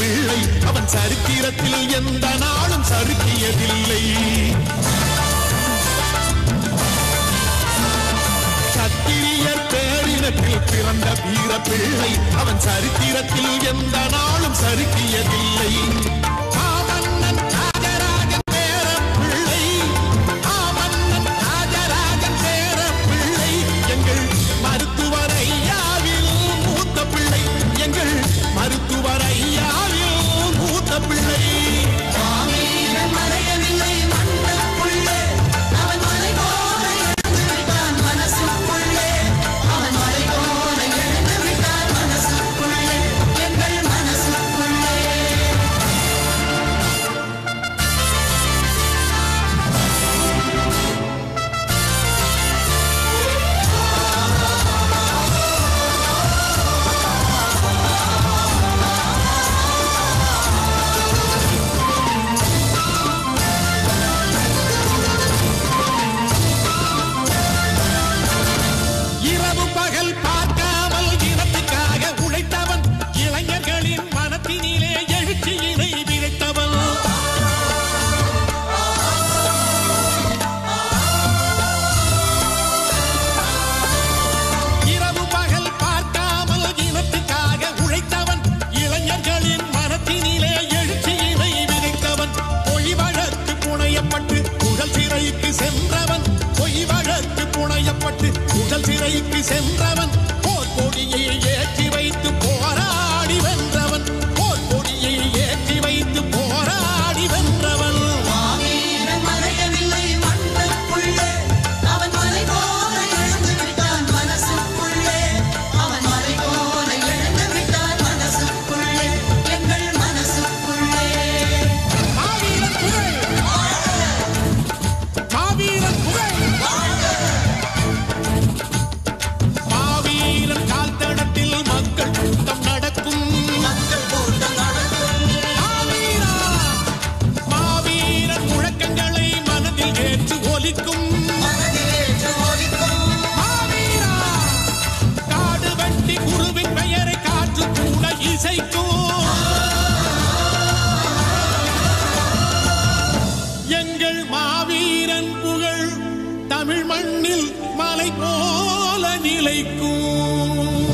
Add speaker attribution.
Speaker 1: பிள்ளை அவன் சரித்திரத்தில் எந்த நாளும் சறுக்கியதில்லை. சத்திரியர் பேரினத்தில் பிறந்த வீர பிள்ளை அவன் சரித்திரத்தில் எந்த நாளும் சறுக்கியதில்லை. சென்றவன் போர் கொடியை ஏற்றி வைத்து போராடி வென்றவன், போர் கொடியை ஏற்றி வைத்து போராடி வென்றவன்.
Speaker 2: மாவீரன் மறையவில்லை மண்ணுக்குள்ளே, அவன் மலை போல எழுந்து விட்டான் மனசுக்குள்ளே, அவன் மலை போல எழுந்து விட்டான் மனசுக்குள்ளே, எங்கள் மனசுக்குள்ளே.
Speaker 1: மாவீரன் புகழ், மாவீரன் புகழ். எங்கள் மாவீரன் புகழ் தமிழ் மண்ணில் மலை போல நிலைக்கும்.